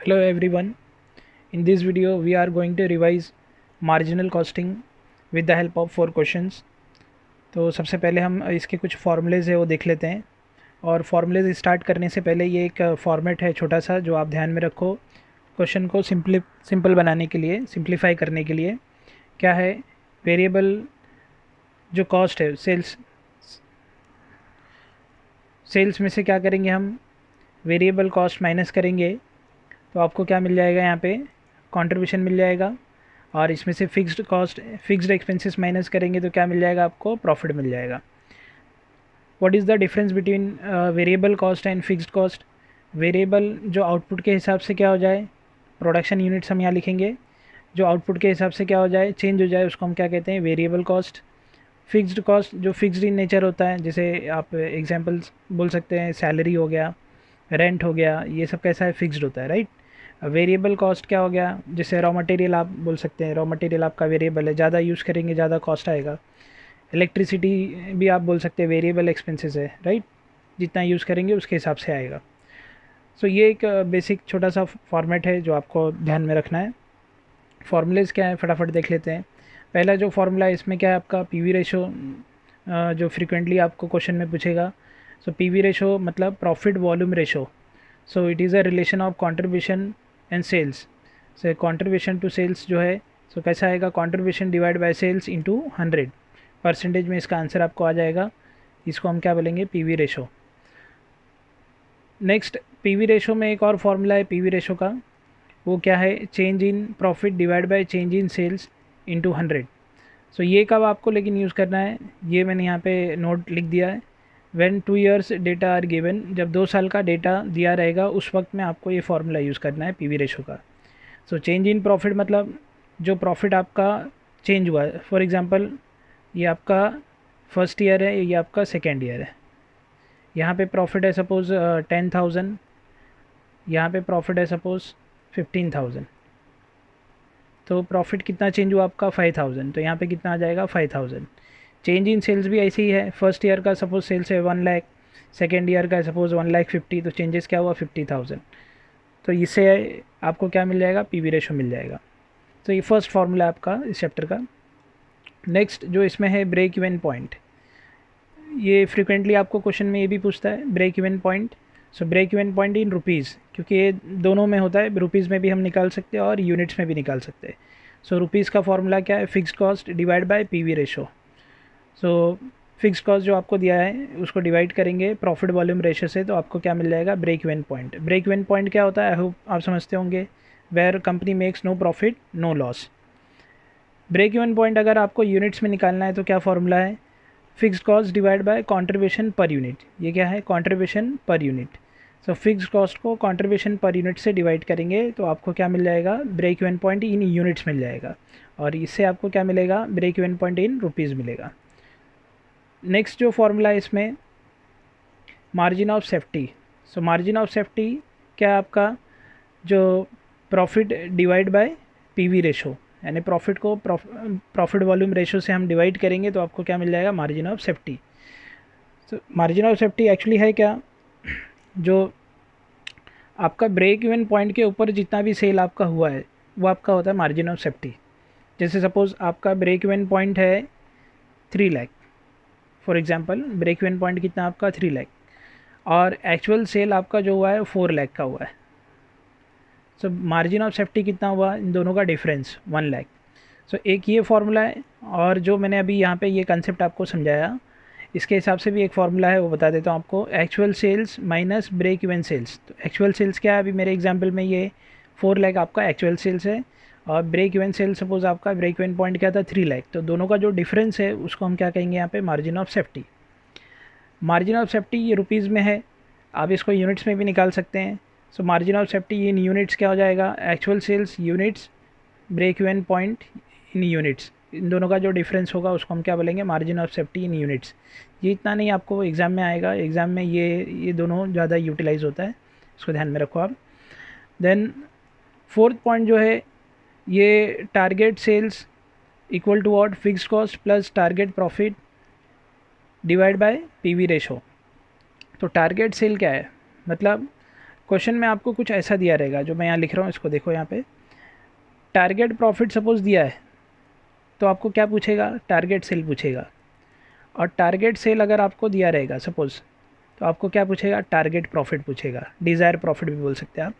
Hello everyone. In this video we are going to revise marginal costing with the help of 4 questions. तो सबसे पहले हम इसके कुछ फॉर्मूलेज है वो देख लेते हैं। और फॉर्मूलेज स्टार्ट करने से पहले ये एक फॉर्मेट है छोटा सा जो आप ध्यान में रखो क्वेश्चन को सिंपल बनाने के लिए, सिंप्लीफाई करने के लिए। क्या है, वेरिएबल जो कॉस्ट है सेल्स में से क्या करेंगे हम, वेरिएबल कॉस्ट माइनस करेंगे तो आपको क्या मिल जाएगा, यहाँ पे कंट्रीब्यूशन मिल जाएगा। और इसमें से फिक्स्ड एक्सपेंसेस माइनस करेंगे तो क्या मिल जाएगा, आपको प्रॉफिट मिल जाएगा। What is the difference between variable cost and fixed cost. Variable जो आउटपुट के हिसाब से क्या हो जाए, प्रोडक्शन यूनिट्स हम यहाँ लिखेंगे, जो आउटपुट के हिसाब से क्या हो जाए, चेंज हो जाए, उसको हम क्या कहते हैं, वेरिएबल कॉस्ट। फिक्स्ड कॉस्ट जो फिक्स्ड इन नेचर होता है, जैसे आप एग्जांपल्स बोल सकते हैं, सैलरी हो गया, रेंट हो गया, ये सब कैसा है, फिक्स्ड होता है, राइट। वेरिएबल कॉस्ट क्या हो गया, जैसे रॉ मटेरियल आप बोल सकते हैं, रॉ मटेरियल आपका वेरिएबल है, ज़्यादा यूज़ करेंगे ज़्यादा कॉस्ट आएगा। इलेक्ट्रिसिटी भी आप बोल सकते हैं वेरिएबल एक्सपेंसेस है, राइट, जितना यूज़ करेंगे उसके हिसाब से आएगा। सो ये एक बेसिक छोटा सा फॉर्मेट है जो आपको ध्यान में रखना है। फॉर्मूलेज क्या है फटाफट देख लेते हैं। पहला जो फॉर्मूला है इसमें क्या है, आपका पीवी रेशो, जो फ्रिक्वेंटली आपको क्वेश्चन में पूछेगा। सो पीवी रेशो मतलब profit volume ratio. So it is a relation of contribution and sales. से कंट्रीब्यूशन टू सेल्स जो है, सो कैसा आएगा, contribution divide by sales into 100 percentage में इसका आंसर आपको आ जाएगा। इसको हम क्या बोलेंगे, PV ratio. Next PV ratio में एक और फॉर्मूला है पीवी रेशो का, वो क्या है, change in profit divide by change in sales into 100। So ये कब आपको लेकिन यूज़ करना है, ये मैंने यहाँ पे नोट लिख दिया है। When 2 years data are given, जब 2 साल का डेटा दिया रहेगा उस वक्त में आपको ये फार्मूला यूज़ करना है पीवी रेशो का। सो चेंज इन प्रॉफिट मतलब जो प्रॉफिट आपका चेंज हुआ है। फॉर एग्जांपल ये आपका फर्स्ट ईयर है, ये आपका सेकेंड ईयर है। यहाँ पे प्रॉफिट है सपोज़ 10,000, यहाँ पे प्रॉफिट है सपोज़ 15,000। तो प्रॉफिट कितना चेंज हुआ आपका, 5,000, तो यहाँ पे कितना आ जाएगा, 5,000। चेंज इन सेल्स भी ऐसे ही है। फर्स्ट ईयर का सपोज सेल्स है 1 लाख, सेकेंड ईयर का सपोज़ 1,50,000, तो चेंजेस क्या हुआ, 50,000। तो इससे आपको क्या मिल जाएगा, पीवी रेशो मिल जाएगा। तो ये फर्स्ट फार्मूला आपका इस चैप्टर का। नेक्स्ट जो इसमें है ब्रेक इवन पॉइंट, ये फ्रिक्वेंटली आपको क्वेश्चन में ये भी पूछता है, break even point. So break even point in rupees, क्योंकि ये दोनों में होता है, रुपीज़ में भी हम निकाल सकते हैं और यूनिट्स में भी निकाल सकते हैं। सो रुपीज़ का फॉर्मूला क्या है, fixed cost divide by PV ratio. So fix cost जो आपको दिया है उसको डिवाइड करेंगे प्रॉफिट वॉल्यूम रेशो से, तो आपको क्या मिल जाएगा, break even point. Break even point क्या होता है, आई होप आप समझते होंगे, where company makes no profit no loss. Break even point अगर आपको यूनिट्स में निकालना है तो क्या फॉर्मूला है, fix cost divide by contribution per unit. ये क्या है, contribution per unit. So fix cost को कंट्रीब्यूशन पर यूनिट से डिवाइड करेंगे तो आपको क्या मिल जाएगा, break even point in units मिल जाएगा। और इससे आपको क्या मिलेगा, break even point in rupees मिलेगा। नेक्स्ट जो फॉर्मूला है इसमें margin of safety. So margin of safety क्या है आपका, जो profit divide by PV ratio, यानी प्रॉफिट को प्रॉफिट वॉल्यूम रेशो से हम डिवाइड करेंगे तो आपको क्या मिल जाएगा, मार्जिन ऑफ सेफ्टी। तो मार्जिन ऑफ सेफ्टी एक्चुअली है क्या, जो आपका ब्रेक इवन पॉइंट के ऊपर जितना भी सेल आपका हुआ है वो आपका होता है मार्जिन ऑफ सेफ्टी। जैसे सपोज़ आपका ब्रेक इवन पॉइंट है 3 lakh, for example break even point कितना आपका 3 लाख, और एक्चुअल सेल आपका जो हुआ है 4 लाख का हुआ है। सो मार्जिन ऑफ सेफ्टी कितना हुआ, इन दोनों का डिफरेंस 1 लाख। सो एक ये फार्मूला है, और जो मैंने अभी यहाँ पे ये कंसेप्ट आपको समझाया इसके हिसाब से भी एक फार्मूला है, वो बता देता हूँ आपको। Actual sales minus break even sales. तो एक्चुअल सेल्स क्या है, अभी मेरे एग्जाम्पल में ये 4 लाख आपका एक्चुअल सेल्स है, और ब्रेक इवन सेल सपोज आपका ब्रेक इवन पॉइंट क्या था, 3 लाख। तो दोनों का जो डिफरेंस है उसको हम क्या कहेंगे यहाँ पे, margin of safety. Margin of safety ये रुपीज़ में है, आप इसको यूनिट्स में भी निकाल सकते हैं। So margin of safety in units क्या हो जाएगा, actual sales units, break even point in units, इन दोनों का जो डिफरेंस होगा उसको हम क्या बोलेंगे, margin of safety in units. ये इतना नहीं आपको एग्ज़ाम में आएगा, एग्ज़ाम में ये दोनों ज़्यादा यूटिलाइज होता है, इसको ध्यान में रखो आप। देन फोर्थ पॉइंट जो है, ये target sales equal to what, fixed cost plus target profit divide by PV ratio. तो टारगेट सेल क्या है, मतलब क्वेश्चन में आपको कुछ ऐसा दिया रहेगा, जो मैं यहाँ लिख रहा हूँ इसको देखो, यहाँ पे टारगेट प्रॉफिट सपोज़ दिया है, तो आपको क्या पूछेगा, टारगेट सेल पूछेगा। और टारगेट सेल अगर आपको दिया रहेगा सपोज़, तो आपको क्या पूछेगा, टारगेट प्रॉफिट पूछेगा, डिज़ायर प्रॉफिट भी बोल सकते हैं आप।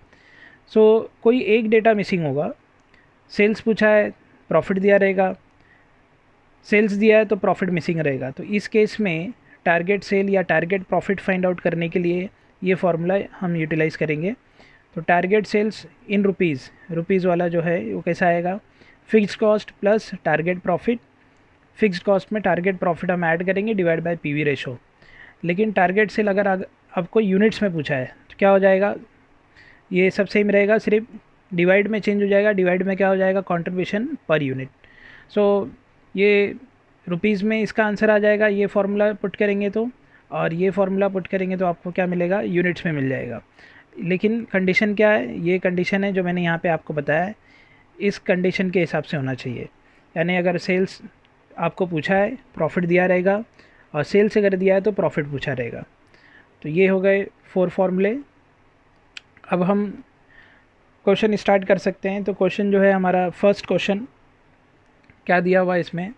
सो कोई एक डेटा मिसिंग होगा, सेल्स पूछा है, प्रॉफिट दिया रहेगा, सेल्स दिया है तो प्रॉफिट मिसिंग रहेगा। तो इस केस में टारगेट सेल या टारगेट प्रॉफिट फाइंड आउट करने के लिए ये फार्मूला हम यूटिलाइज़ करेंगे। तो टारगेट सेल्स इन रुपीज़ वाला जो है वो कैसा आएगा, fixed cost plus target profit. Fixed cost में टारगेट प्रॉफिट हम ऐड करेंगे डिवाइड बाय पीवी रेशो। लेकिन टारगेट सेल अगर आपको यूनिट्स में पूछा है तो क्या हो जाएगा, ये सब सेम रहेगा, सिर्फ डिवाइड में चेंज हो जाएगा। डिवाइड में क्या हो जाएगा, कंट्रीब्यूशन पर यूनिट। सो ये रुपीज़ में इसका आंसर आ जाएगा, ये फार्मूला पुट करेंगे तो, और ये फार्मूला पुट करेंगे तो आपको क्या मिलेगा, यूनिट्स में मिल जाएगा। लेकिन कंडीशन क्या है, ये कंडीशन है जो मैंने यहाँ पे आपको बताया है, इस कंडीशन के हिसाब से होना चाहिए। यानी अगर सेल्स आपको पूछा है, प्रॉफिट दिया रहेगा, और सेल्स अगर दिया है तो प्रॉफिट पूछा रहेगा। तो ये हो गए 4 फार्मूले। अब हम क्वेश्चन स्टार्ट कर सकते हैं। तो क्वेश्चन जो है हमारा फर्स्ट क्वेश्चन क्या दिया हुआ है इसमें,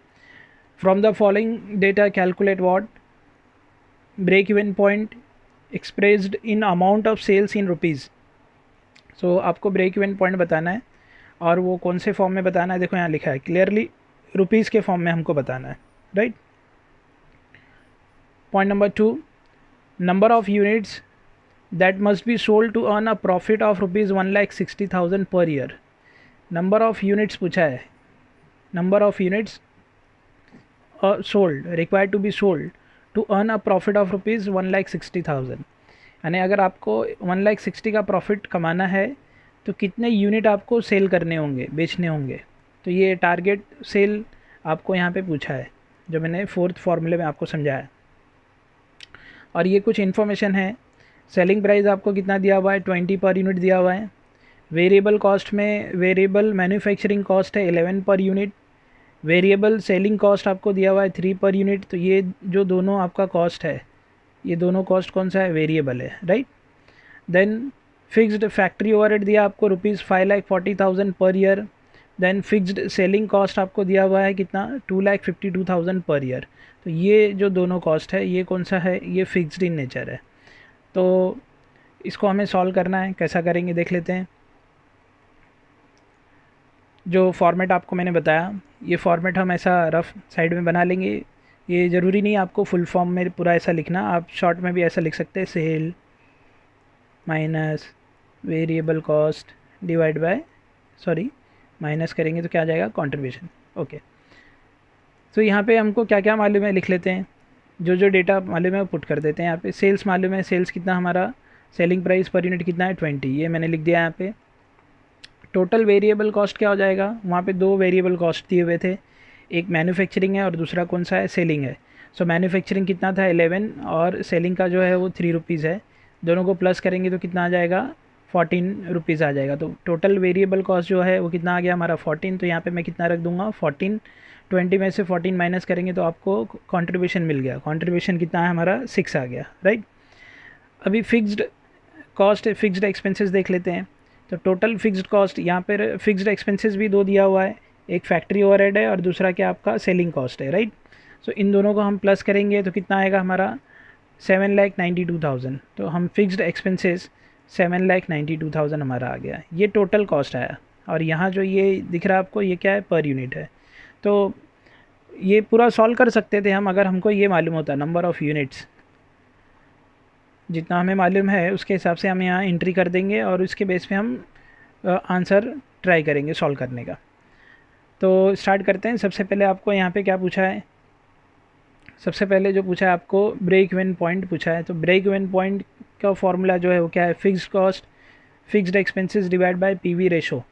from the following data calculate what break even point expressed in amount of sales in rupees. So आपको ब्रेक इवन पॉइंट बताना है, और वो कौन से फॉर्म में बताना है, देखो यहाँ लिखा है क्लियरली, रुपीज़ के फॉर्म में हमको बताना है, right. Point number 2, number of units that must be sold to earn a profit of ₹1,60,000 per year. Number of units पूछा है, number of units sold required to be sold to earn a profit of ₹1,60,000। यानी अगर आपको 1,60,000 का profit कमाना है तो कितने यूनिट आपको सेल करने होंगे, बेचने होंगे। तो ये टारगेट सेल आपको यहाँ पे पूछा है, जो मैंने 4th फार्मूले में आपको समझाया। और ये कुछ इन्फॉर्मेशन है। सेलिंग प्राइस आपको कितना दिया हुआ है, 20 पर यूनिट दिया हुआ है। वेरिएबल कॉस्ट में वेरिएबल मैन्युफैक्चरिंग कॉस्ट है 11 per unit. Variable selling cost आपको दिया हुआ है 3 पर यूनिट। तो ये जो दोनों आपका कॉस्ट है, ये दोनों कॉस्ट कौन सा है, वेरिएबल है, right. Then fixed factory overhead दिया आपको ₹5,40,000 per year. Then fixed selling cost आपको दिया हुआ है कितना, 2,52,000 पर ईयर। तो ये जो दोनों कॉस्ट है, ये कौन सा है, ये फिक्स्ड इन नेचर है। तो इसको हमें सॉल्व करना है, कैसा करेंगे देख लेते हैं। जो फॉर्मेट आपको मैंने बताया, ये फॉर्मेट हम ऐसा रफ साइड में बना लेंगे। ये ज़रूरी नहीं आपको फुल फॉर्म में पूरा ऐसा लिखना, आप शॉर्ट में भी ऐसा लिख सकते हैं, sale minus variable cost divide by, minus करेंगे तो क्या आ जाएगा, कंट्रीब्यूशन। ओके, तो यहाँ पे हमको क्या क्या मालूम है लिख लेते हैं। जो जो डेटा मालूम है वो पुट कर देते हैं। यहाँ पे सेल्स मालूम है, सेल्स कितना हमारा, सेलिंग प्राइस पर यूनिट कितना है 20, ये मैंने लिख दिया यहाँ पे। टोटल वेरिएबल कॉस्ट क्या हो जाएगा, वहाँ पे 2 वेरिएबल कॉस्ट दिए हुए थे, एक मैन्युफैक्चरिंग है और दूसरा कौन सा है, सेलिंग है। सो मैन्युफैक्चरिंग कितना था 11, और सेलिंग का जो है वो 3 रुपीज़ है। दोनों को प्लस करेंगे तो कितना आ जाएगा, 14 रुपीज़ आ जाएगा। तो टोटल वेरिएबल कॉस्ट जो है वो कितना आ गया हमारा 14। तो यहाँ पे मैं कितना रख दूंगा 14, 20 में से 14 माइनस करेंगे तो आपको कंट्रीब्यूशन मिल गया। कंट्रीब्यूशन कितना है हमारा 6 आ गया, राइट। अभी फिक्स्ड कॉस्ट, फिक्स्ड एक्सपेंसेस देख लेते हैं। तो टोटल फिक्स्ड कॉस्ट, यहाँ पर फिक्स्ड एक्सपेंसेस भी 2 दिया हुआ है, एक फैक्ट्री ओवरहेड है और दूसरा क्या आपका सेलिंग कॉस्ट है, राइट। सो इन दोनों को हम प्लस करेंगे तो कितना आएगा हमारा 7,92,000। तो हम फिक्स्ड एक्सपेंसेस 7,92,000 हमारा आ गया, ये टोटल कॉस्ट आया। और यहाँ जो ये दिख रहा है आपको, ये क्या है, पर यूनिट है। तो ये पूरा सॉल्व कर सकते थे हम अगर हमको ये मालूम होता, नंबर ऑफ़ यूनिट्स जितना हमें मालूम है उसके हिसाब से हम यहाँ एंट्री कर देंगे और उसके बेस पे हम आंसर ट्राई करेंगे सॉल्व करने का। तो स्टार्ट करते हैं। सबसे पहले आपको यहाँ पे क्या पूछा है, सबसे पहले जो पूछा है आपको ब्रेक इवन पॉइंट पूछा है। तो ब्रेक इवन पॉइंट का फॉर्मूला जो है वो क्या है, fixed cost fixed expenses divide by PV ratio.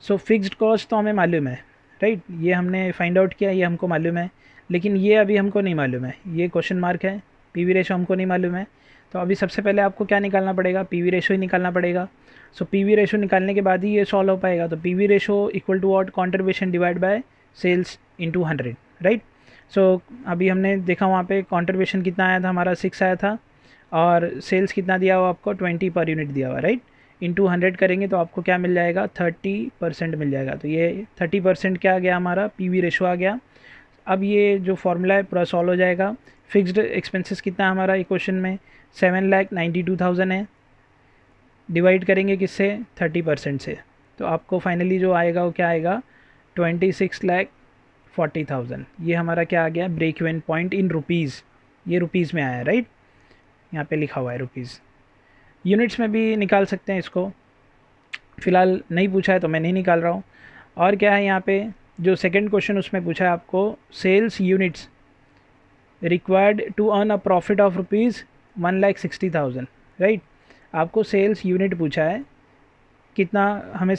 So fixed cost तो हमें मालूम है, राइट, ये हमने फाइंड आउट किया, ये हमको मालूम है। लेकिन ये अभी हमको नहीं मालूम है, ये क्वेश्चन मार्क है, पीवी रेशो हमको नहीं मालूम है। तो अभी सबसे पहले आपको क्या निकालना पड़ेगा, पीवी रेशो ही निकालना पड़ेगा। सो पीवी रेशो निकालने के बाद ही ये सॉल्व हो पाएगा। तो PV ratio equal to what, contribution divide by sales into 100, right. So अभी हमने देखा वहाँ पे कंट्रीब्यूशन कितना आया था हमारा 6 आया था, और सेल्स कितना दिया हुआ आपको 20 पर यूनिट दिया हुआ, राइट। इंटू 100 करेंगे तो आपको क्या मिल जाएगा 30% मिल जाएगा। तो ये 30% क्या आ गया हमारा पीवी रेशो आ गया। अब ये जो फॉर्मूला है पूरा सॉल्व हो जाएगा। फिक्स्ड एक्सपेंसेस कितना है हमारा ये क्वेश्चन में 7,92,000 है, डिवाइड करेंगे किससे 30% से, तो आपको फाइनली जो आएगा वो क्या आएगा 26,40,000। ये हमारा क्या आ गया break even point in rupees, ये रुपीज़ में आया, राइट। यहाँ पे लिखा हुआ है रुपीज़। यूनिट्स में भी निकाल सकते हैं इसको, फ़िलहाल नहीं पूछा है तो मैं नहीं निकाल रहा हूँ। और क्या है यहाँ पे जो सेकंड क्वेश्चन उसमें पूछा है आपको sales units required to earn a profit of rupees 1,60,000, right. आपको सेल्स यूनिट पूछा है, कितना हमें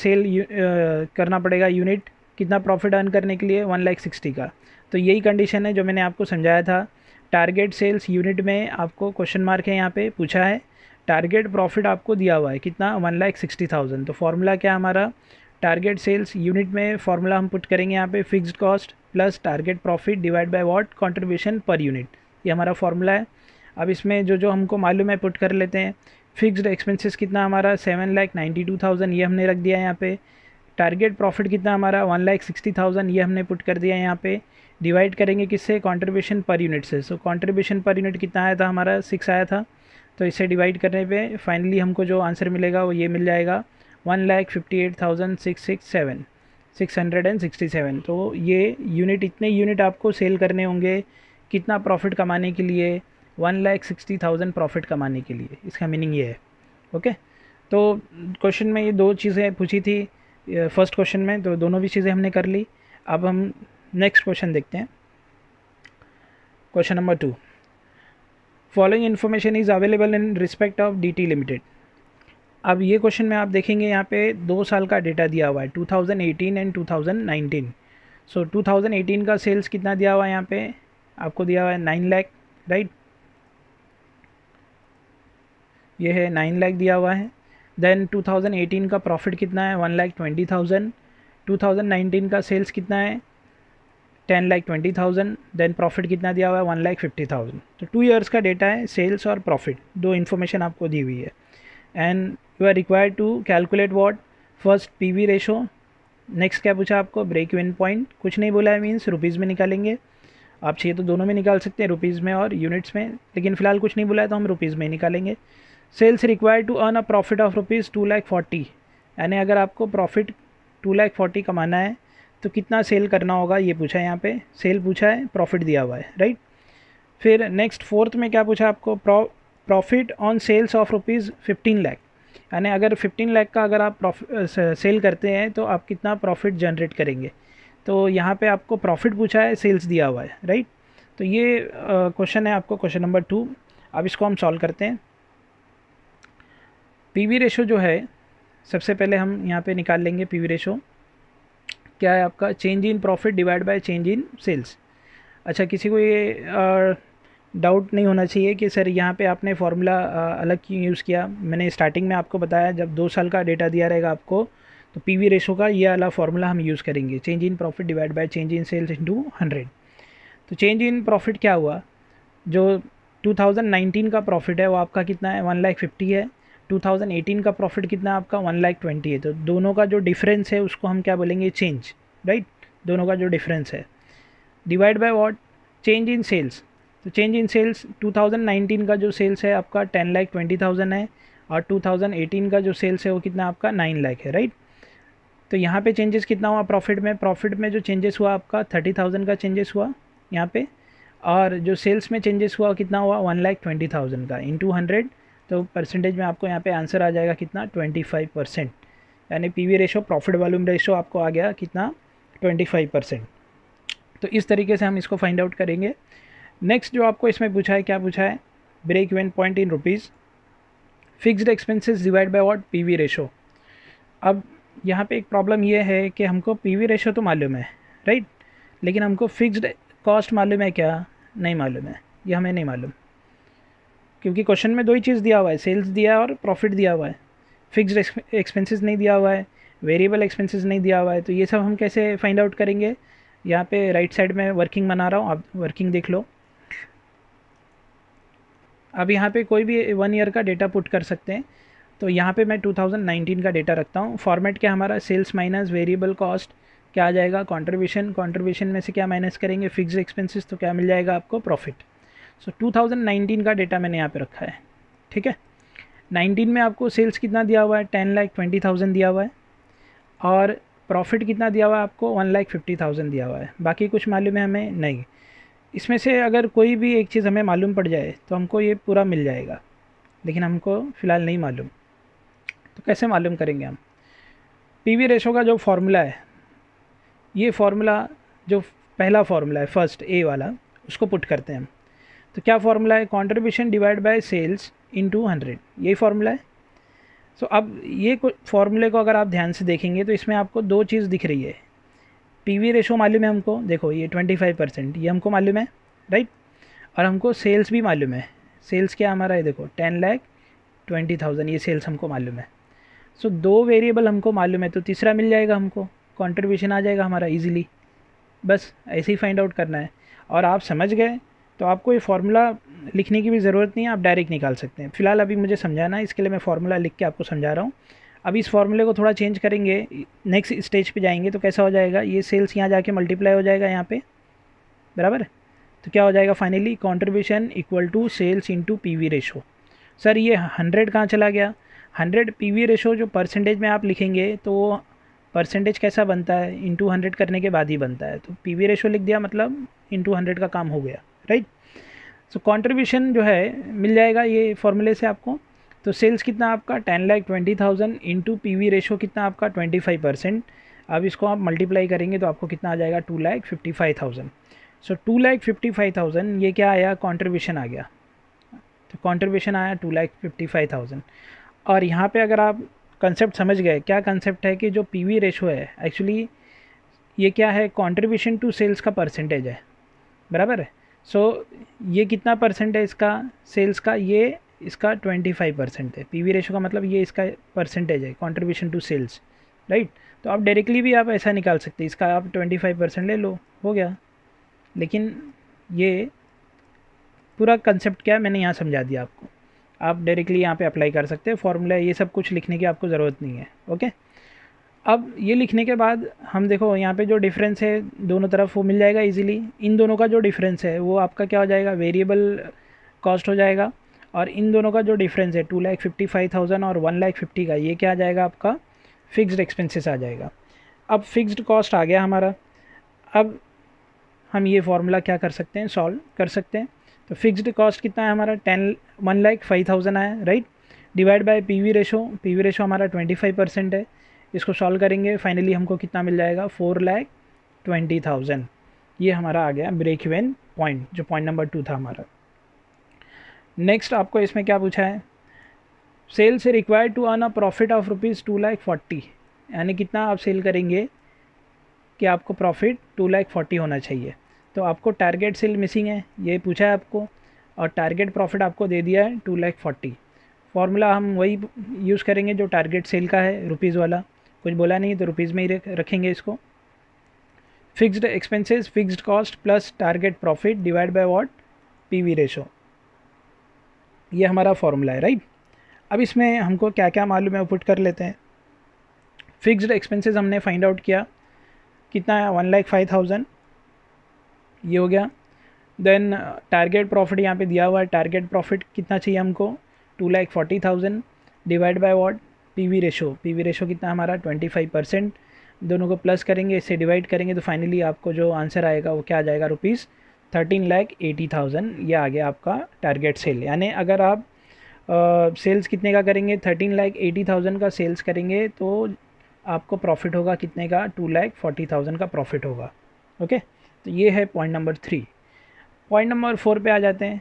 करना पड़ेगा यूनिट, कितना प्रॉफिट अर्न करने के लिए 1,60,000 का। तो यही कंडीशन है जो मैंने आपको समझाया था। टारगेट सेल्स यूनिट में आपको क्वेश्चन मार्क है यहाँ पे पूछा है, टारगेट प्रॉफिट आपको दिया हुआ है कितना 1,60,000। तो फॉर्मूला क्या हमारा टारगेट सेल्स यूनिट में फॉर्मूला हम पुट करेंगे यहाँ पे fixed cost plus target profit divide by what contribution per unit, ये हमारा फॉर्मूला है। अब इसमें जो जो हमको मालूम है पुट कर लेते हैं। फिक्स्ड एक्सपेंसेस कितना हमारा 7,92,000 ये हमने रख दिया है यहाँ पे। टारगेट प्रॉफिट कितना हमारा 1,60,000 ये हमने पुट कर दिया है यहाँ पे। डिवाइड करेंगे किससे कंट्रीब्यूशन पर यूनिट से। सो कंट्रीब्यूशन पर यूनिट कितना आया था हमारा 6 आया था, तो इसे डिवाइड करने पे फाइनली हमको जो आंसर मिलेगा वो ये मिल जाएगा 1,58,667। तो ये यूनिट, इतने यूनिट आपको सेल करने होंगे कितना प्रॉफिट कमाने के लिए 1,60,000 प्रॉफिट कमाने के लिए, इसका मीनिंग ये है। ओके, तो क्वेश्चन में ये दो चीज़ें पूछी थी फर्स्ट क्वेश्चन में, तो दोनों भी चीज़ें हमने कर ली। अब हम नेक्स्ट क्वेश्चन देखते हैं। Question number 2, following information is available in respect of DT limited. अब ये क्वेश्चन में आप देखेंगे यहाँ पे 2 साल का डेटा दिया हुआ है 2018 एंड 2019। सो 2018 का सेल्स कितना दिया हुआ है यहाँ पे आपको दिया हुआ है 9 लाख, राइट। ये है 9 लाख दिया हुआ है। देन 2018 का प्रॉफिट कितना है 1,20,000। 2019 का सेल्स कितना है 10,20,000। देन प्रॉफिट कितना दिया हुआ है 1,50,000। तो 2 ईयर्स का डेटा है सेल्स और प्रॉफिट, दो इन्फॉर्मेशन आपको दी हुई है। And you are required to calculate what first PV ratio, next क्या पूछा आपको ब्रेक इवन पॉइंट, कुछ नहीं बोला है मीन्स रुपीज़ में निकालेंगे। आप चाहिए तो दोनों में निकाल सकते हैं, रुपीज़ में और यूनिट्स में, लेकिन फ़िलहाल कुछ नहीं बोला है तो हम रुपीज़ में ही निकालेंगे। Sales required to earn a profit of rupees 2,40,000, यानी अगर आपको प्रॉफिट 2,40,000 कमाना है तो कितना सेल करना होगा ये पूछा है। यहाँ पे सेल पूछा है, प्रॉफिट दिया हुआ है, राइट। फिर नेक्स्ट फोर्थ में क्या पूछा आपको profit on sales of rupees 15 lakh, यानी अगर 15 लाख का अगर आप सेल करते हैं तो आप कितना प्रॉफिट जनरेट करेंगे। तो यहाँ पे आपको प्रॉफिट पूछा है, सेल्स दिया हुआ है, राइट। तो ये क्वेश्चन है आपको क्वेश्चन नंबर 2। अब इसको हम सॉल्व करते हैं। PV रेशो जो है सबसे पहले हम यहाँ पे निकाल लेंगे। PV रेशो क्या है आपका change in profit divide by change in sales. अच्छा, किसी को ये डाउट नहीं होना चाहिए कि सर यहाँ पे आपने फार्मूला अलग क्यों यूज़ किया। मैंने स्टार्टिंग में आपको बताया जब 2 साल का डेटा दिया रहेगा आपको तो PV रेशो का ये वाला फार्मूला हम यूज़ करेंगे, change in profit divide by change in sales into 100। तो चेंज इन प्रॉफिट क्या हुआ, जो 2019 का प्रॉफिट है वो आपका कितना है 1,50,000 है। 2018 का प्रॉफिट कितना है आपका 1,20,000 है। तो दोनों का जो डिफरेंस है उसको हम क्या बोलेंगे चेंज, राइट। दोनों का जो डिफरेंस है divide by what change in sales. तो चेंज इन सेल्स 2019 का जो सेल्स है आपका 10,20,000 है और 2018 का जो सेल्स है वो कितना आपका 9 लाख है, राइट। तो यहाँ पे चेंजेस कितना हुआ प्रॉफिट में जो चेंजेस हुआ आपका 30,000 का चेंजेस हुआ यहाँ पे, और जो सेल्स में चेंजेस हुआ कितना हुआ 1,20,000 का इंटू 100। तो परसेंटेज में आपको यहाँ पे आंसर आ जाएगा कितना 25%, यानी PV ratio profit volume ratio आपको आ गया कितना 25%। तो इस तरीके से हम इसको फाइंड आउट करेंगे। नेक्स्ट जो आपको इसमें पूछा है, क्या पूछा है break even point in rupees, fixed expenses divide by what PV ratio. अब यहाँ पे एक प्रॉब्लम ये है कि हमको PV रेशो तो मालूम है, राइट, लेकिन हमको फिक्स्ड कॉस्ट मालूम है क्या, नहीं मालूम है। ये हमें नहीं मालूम क्योंकि क्वेश्चन में 2 ही चीज़ दिया हुआ है, सेल्स दिया है और प्रॉफिट दिया हुआ है। फिक्स्ड एक्सपेंसेस नहीं दिया हुआ है, वेरिएबल एक्सपेंसेस नहीं दिया हुआ है। तो ये सब हम कैसे फाइंड आउट करेंगे। यहाँ पे राइट साइड में वर्किंग बना रहा हूँ, आप वर्किंग देख लो। अब यहाँ पे कोई भी 1 ईयर का डेटा पुट कर सकते हैं। तो यहाँ पे मैं 2019 का डेटा रखता हूँ। फॉर्मेट क्या हमारा, सेल्स माइनस वेरिएबल कॉस्ट, क्या आ जाएगा कंट्रीब्यूशन, कंट्रीब्यूशन में से क्या माइनस करेंगे फिक्स्ड एक्सपेंसेस, तो क्या मिल जाएगा आपको प्रॉफिट। सो 2019 का डेटा मैंने यहाँ पे रखा है, ठीक है। 19 में आपको सेल्स कितना दिया हुआ है, 10,20,000 दिया हुआ है, और प्रॉफिट कितना दिया हुआ है आपको, 1,50,000 दिया हुआ है। बाकी कुछ मालूम है हमें नहीं। इसमें से अगर कोई भी एक चीज़ हमें मालूम पड़ जाए तो हमको ये पूरा मिल जाएगा, लेकिन हमको फ़िलहाल नहीं मालूम। तो कैसे मालूम करेंगे हम, पीवी रेशो का जो फार्मूला है, ये फार्मूला जो पहला फार्मूला है फर्स्ट ए वाला, उसको पुट करते हैं हम। तो क्या फार्मूला है, contribution divide by sales into 100, यही फार्मूला है। सो अब ये फार्मूले को अगर आप ध्यान से देखेंगे तो इसमें आपको दो चीज़ दिख रही है। पीवी रेशो मालूम है हमको, देखो ये 25%, ये हमको मालूम है, राइट। और हमको सेल्स भी मालूम है। सेल्स क्या हमारा है, देखो 10,20,000, ये सेल्स हमको मालूम है। सो दो वेरिएबल हमको मालूम है, तो तीसरा मिल जाएगा हमको, कंट्रीब्यूशन आ जाएगा हमारा इजीली। बस ऐसे ही फाइंड आउट करना है। और आप समझ गए तो आपको ये फार्मूला लिखने की भी ज़रूरत नहीं है, आप डायरेक्ट निकाल सकते हैं। फ़िलहाल अभी मुझे समझाना है, इसके लिए मैं फार्मूला लिख के आपको समझा रहा हूँ। अब इस फार्मूले को थोड़ा चेंज करेंगे, नेक्स्ट स्टेज पे जाएंगे तो कैसा हो जाएगा, ये सेल्स यहाँ जाके मल्टीप्लाई हो जाएगा यहाँ पे, बराबर। तो क्या हो जाएगा finally, contribution equal to sales into PV ratio. Sir ये 100 कहाँ चला गया, 100 पीवी रेशो जो परसेंटेज में आप लिखेंगे तो परसेंटेज कैसा बनता है, इंटू 100 करने के बाद ही बनता है। तो पीवी रेशो लिख दिया मतलब इंटू 100 का काम हो गया, राइट। सो कंट्रीब्यूशन जो है मिल जाएगा ये फॉर्मूले से आपको। तो सेल्स कितना आपका 10,20,000 इंटू पीवी रेशो कितना आपका 25%। अब इसको आप मल्टीप्लाई करेंगे तो आपको कितना आ जाएगा 2,55,000। सो 2,55,000 ये क्या आया, कंट्रीब्यूशन आ गया। तो कंट्रीब्यूशन आया 2,55,000। और यहाँ पे अगर आप कंसेप्ट समझ गए, क्या कंसेप्ट है कि जो पीवी रेशो है एक्चुअली ये क्या है, कंट्रीब्यूशन टू सेल्स का परसेंटेज है, बराबर है। सो ये कितना परसेंट है इसका, सेल्स का, ये इसका 25% है। पीवी रेशो का मतलब ये इसका परसेंटेज है, कंट्रीब्यूशन टू सेल्स, राइट। तो आप डायरेक्टली भी आप ऐसा निकाल सकते हैं, इसका आप 25% ले लो, हो गया। लेकिन ये पूरा कंसेप्ट क्या है मैंने यहाँ समझा दिया आपको, आप डायरेक्टली यहाँ पे अप्लाई कर सकते हैं फॉर्मूला, ये सब कुछ लिखने की आपको ज़रूरत नहीं है, ओके। अब ये लिखने के बाद हम देखो यहाँ पे जो डिफरेंस है दोनों तरफ वो मिल जाएगा इजीली। इन दोनों का जो डिफरेंस है वो आपका क्या हो जाएगा, वेरिएबल कॉस्ट हो जाएगा। और इन दोनों का जो डिफरेंस है 2,55,000 और 1,50,000 का, ये क्या आ जाएगा आपका फिक्स्ड एक्सपेंसेस आ जाएगा। अब फिक्स्ड कॉस्ट आ गया हमारा। अब हम ये फार्मूला क्या कर सकते हैं, सॉल्व कर सकते हैं। तो फिक्स्ड कॉस्ट कितना है हमारा 1,05,000 आया, right. Divide by PV ratio, PV ratio हमारा 25% है। इसको सॉल्व करेंगे फाइनली हमको कितना मिल जाएगा 4,20,000। ये हमारा आ गया ब्रेक इवन पॉइंट, जो पॉइंट नंबर 2 था हमारा। नेक्स्ट आपको इसमें क्या पूछा है, sales required to earn a profit of ₹2,40,000, यानी कितना आप सेल करेंगे कि आपको प्रॉफिट 2,40,000 होना चाहिए। तो आपको टारगेट सेल मिसिंग है, ये पूछा है आपको, और टारगेट प्रॉफिट आपको दे दिया है 2,40,000। फार्मूला हम वही यूज़ करेंगे जो टारगेट सेल का है, रुपीज़ वाला। कुछ बोला नहीं तो रुपीज़ में ही रखेंगे इसको। Fixed expenses, fixed cost plus target profit divide by what, PV ratio, ये हमारा फार्मूला है, राइट। अब इसमें हमको क्या क्या मालूम है वो पुट कर लेते हैं। फिक्स्ड एक्सपेंसेस हमने फाइंड आउट किया, कितना है 1,05,000, ये हो गया। देन टारगेट प्रॉफिट यहाँ पे दिया हुआ है, टारगेट प्रॉफिट कितना चाहिए हमको 2,40,000 divide by what, PV ratio, PV ratio कितना हमारा 25%। दोनों को प्लस करेंगे, इससे डिवाइड करेंगे तो फाइनली आपको जो आंसर आएगा वो क्या आ जाएगा, ₹13,80,000। ये आ गया आपका टारगेट सेल। यानी अगर आप सेल्स कितने का करेंगे, 13,80,000 का सेल्स करेंगे तो आपको प्रॉफिट होगा कितने का, 2,40,000 का प्रॉफिट होगा, ओके। तो ये है पॉइंट नंबर 3। पॉइंट नंबर 4 पे आ जाते हैं।